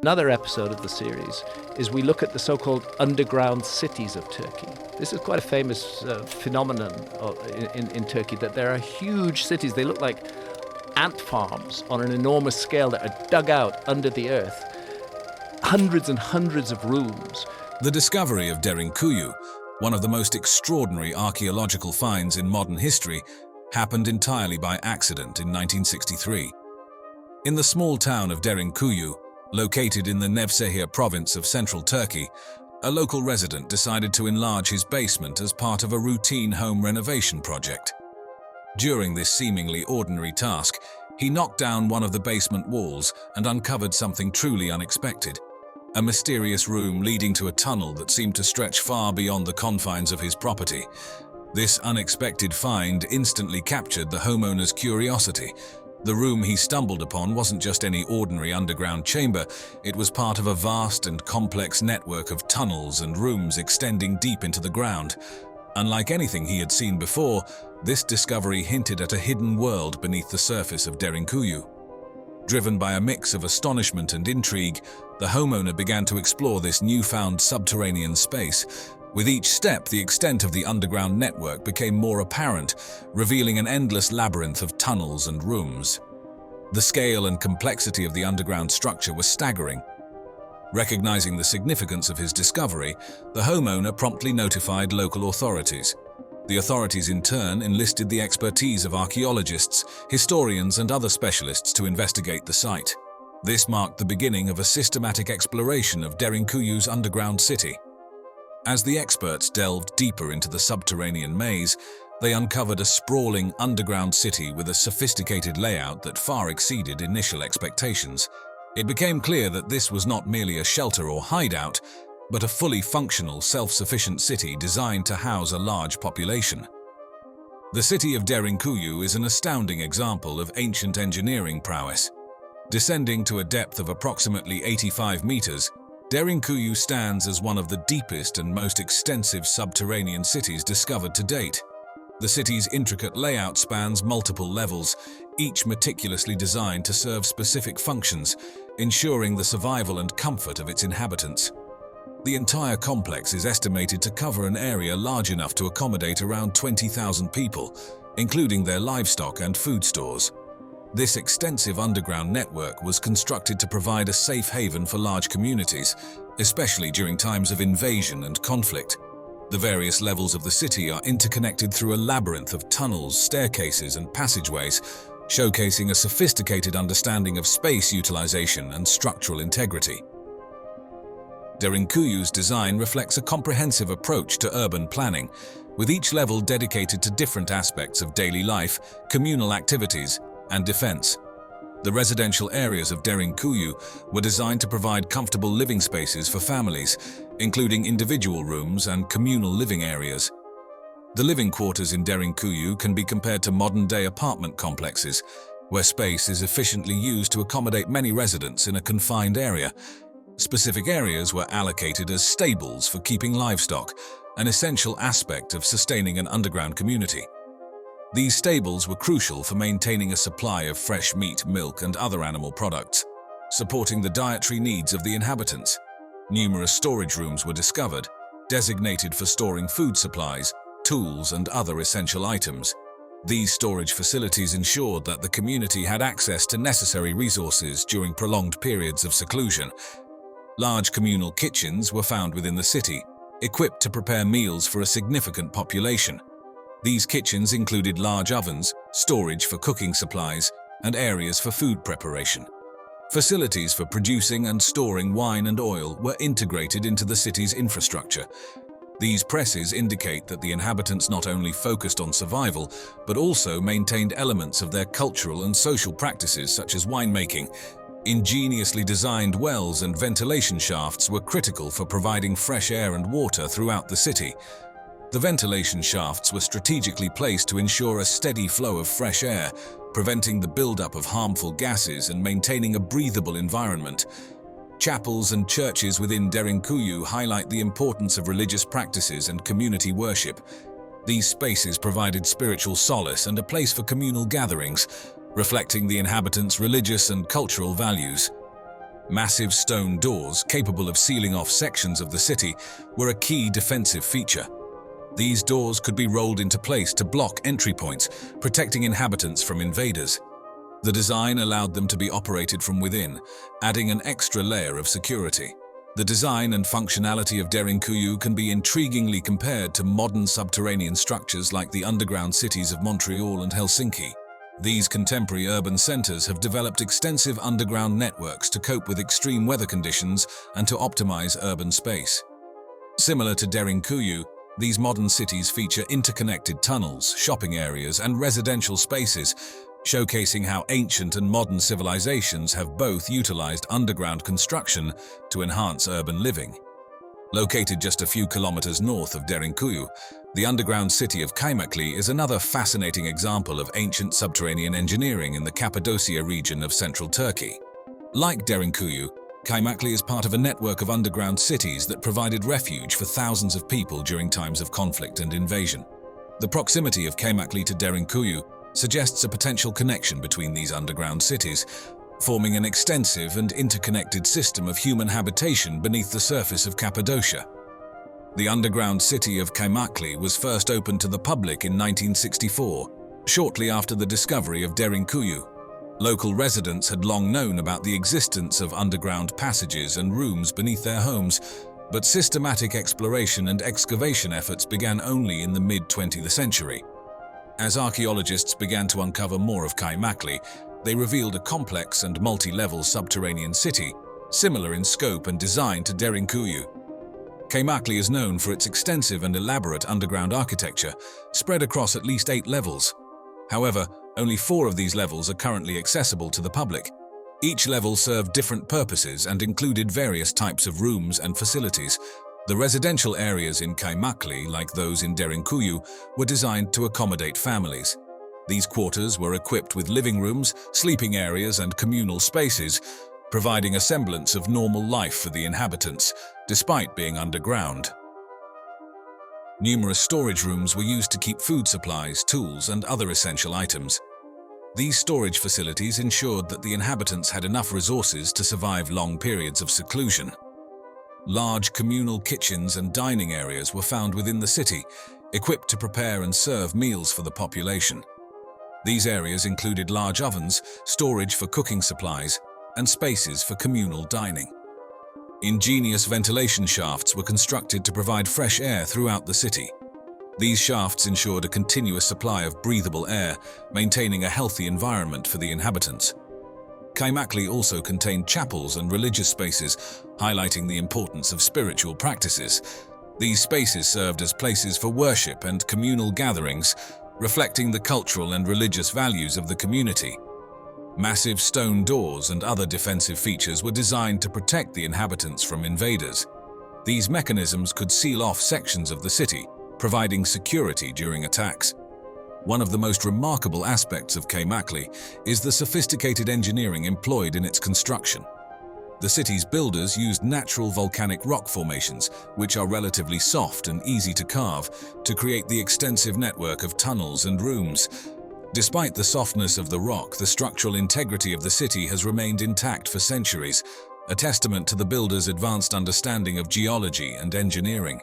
Another episode of the series is we look at the so-called underground cities of Turkey. This is quite a famous phenomenon in Turkey, that there are huge cities. They look like ant farms on an enormous scale that are dug out under the earth. Hundreds and hundreds of rooms. The discovery of Derinkuyu, one of the most extraordinary archaeological finds in modern history, happened entirely by accident in 1963. In the small town of Derinkuyu, located in the Nevşehir province of central Turkey, a local resident decided to enlarge his basement as part of a routine home renovation project. During this seemingly ordinary task, he knocked down one of the basement walls and uncovered something truly unexpected. A mysterious room leading to a tunnel that seemed to stretch far beyond the confines of his property. This unexpected find instantly captured the homeowner's curiosity. The room he stumbled upon wasn't just any ordinary underground chamber, it was part of a vast and complex network of tunnels and rooms extending deep into the ground. Unlike anything he had seen before, this discovery hinted at a hidden world beneath the surface of Derinkuyu. Driven by a mix of astonishment and intrigue, the homeowner began to explore this newfound subterranean space. With each step, the extent of the underground network became more apparent, revealing an endless labyrinth of tunnels and rooms. The scale and complexity of the underground structure were staggering. Recognizing the significance of his discovery, the homeowner promptly notified local authorities. The authorities in turn enlisted the expertise of archaeologists, historians, and other specialists to investigate the site. This marked the beginning of a systematic exploration of Derinkuyu's underground city. As the experts delved deeper into the subterranean maze, they uncovered a sprawling underground city with a sophisticated layout that far exceeded initial expectations. It became clear that this was not merely a shelter or hideout, but a fully functional, self-sufficient city designed to house a large population. The city of Derinkuyu is an astounding example of ancient engineering prowess. Descending to a depth of approximately 85 meters, Derinkuyu stands as one of the deepest and most extensive subterranean cities discovered to date. The city's intricate layout spans multiple levels, each meticulously designed to serve specific functions, ensuring the survival and comfort of its inhabitants. The entire complex is estimated to cover an area large enough to accommodate around 20,000 people, including their livestock and food stores. This extensive underground network was constructed to provide a safe haven for large communities, especially during times of invasion and conflict. The various levels of the city are interconnected through a labyrinth of tunnels, staircases, and passageways, showcasing a sophisticated understanding of space utilization and structural integrity. Derinkuyu's design reflects a comprehensive approach to urban planning, with each level dedicated to different aspects of daily life, communal activities, and defense. The residential areas of Derinkuyu were designed to provide comfortable living spaces for families, including individual rooms and communal living areas. The living quarters in Derinkuyu can be compared to modern-day apartment complexes, where space is efficiently used to accommodate many residents in a confined area. Specific areas were allocated as stables for keeping livestock, an essential aspect of sustaining an underground community. These stables were crucial for maintaining a supply of fresh meat, milk, and other animal products, supporting the dietary needs of the inhabitants. Numerous storage rooms were discovered, designated for storing food supplies, tools, and other essential items. These storage facilities ensured that the community had access to necessary resources during prolonged periods of seclusion. Large communal kitchens were found within the city, equipped to prepare meals for a significant population. These kitchens included large ovens, storage for cooking supplies, and areas for food preparation. Facilities for producing and storing wine and oil were integrated into the city's infrastructure. These presses indicate that the inhabitants not only focused on survival, but also maintained elements of their cultural and social practices such as winemaking. Ingeniously designed wells and ventilation shafts were critical for providing fresh air and water throughout the city. The ventilation shafts were strategically placed to ensure a steady flow of fresh air, preventing the buildup of harmful gases and maintaining a breathable environment. Chapels and churches within Derinkuyu highlight the importance of religious practices and community worship. These spaces provided spiritual solace and a place for communal gatherings, reflecting the inhabitants' religious and cultural values. Massive stone doors, capable of sealing off sections of the city, were a key defensive feature. These doors could be rolled into place to block entry points, protecting inhabitants from invaders. The design allowed them to be operated from within, adding an extra layer of security. The design and functionality of Derinkuyu can be intriguingly compared to modern subterranean structures like the underground cities of Montreal and Helsinki. These contemporary urban centers have developed extensive underground networks to cope with extreme weather conditions and to optimize urban space. Similar to Derinkuyu, these modern cities feature interconnected tunnels, shopping areas, and residential spaces, showcasing how ancient and modern civilizations have both utilized underground construction to enhance urban living. Located just a few kilometers north of Derinkuyu, the underground city of Kaymakli is another fascinating example of ancient subterranean engineering in the Cappadocia region of central Turkey. Like Derinkuyu, Kaymakli is part of a network of underground cities that provided refuge for thousands of people during times of conflict and invasion. The proximity of Kaymakli to Derinkuyu suggests a potential connection between these underground cities, forming an extensive and interconnected system of human habitation beneath the surface of Cappadocia. The underground city of Kaymakli was first opened to the public in 1964, shortly after the discovery of Derinkuyu. Local residents had long known about the existence of underground passages and rooms beneath their homes, but systematic exploration and excavation efforts began only in the mid-20th century. As archaeologists began to uncover more of Kaymakli, they revealed a complex and multi-level subterranean city, similar in scope and design to Derinkuyu. Kaymakli is known for its extensive and elaborate underground architecture, spread across at least 8 levels. However, only 4 of these levels are currently accessible to the public. Each level served different purposes and included various types of rooms and facilities. The residential areas in Kaymakli, like those in Derinkuyu, were designed to accommodate families. These quarters were equipped with living rooms, sleeping areas, and communal spaces, providing a semblance of normal life for the inhabitants, despite being underground. Numerous storage rooms were used to keep food supplies, tools, and other essential items. These storage facilities ensured that the inhabitants had enough resources to survive long periods of seclusion. Large communal kitchens and dining areas were found within the city, equipped to prepare and serve meals for the population. These areas included large ovens, storage for cooking supplies, and spaces for communal dining. Ingenious ventilation shafts were constructed to provide fresh air throughout the city. These shafts ensured a continuous supply of breathable air, maintaining a healthy environment for the inhabitants. Kaymakli also contained chapels and religious spaces, highlighting the importance of spiritual practices. These spaces served as places for worship and communal gatherings, reflecting the cultural and religious values of the community. Massive stone doors and other defensive features were designed to protect the inhabitants from invaders. These mechanisms could seal off sections of the city, providing security during attacks. One of the most remarkable aspects of Kaymakli is the sophisticated engineering employed in its construction. The city's builders used natural volcanic rock formations, which are relatively soft and easy to carve, to create the extensive network of tunnels and rooms. Despite the softness of the rock, the structural integrity of the city has remained intact for centuries, a testament to the builders' advanced understanding of geology and engineering.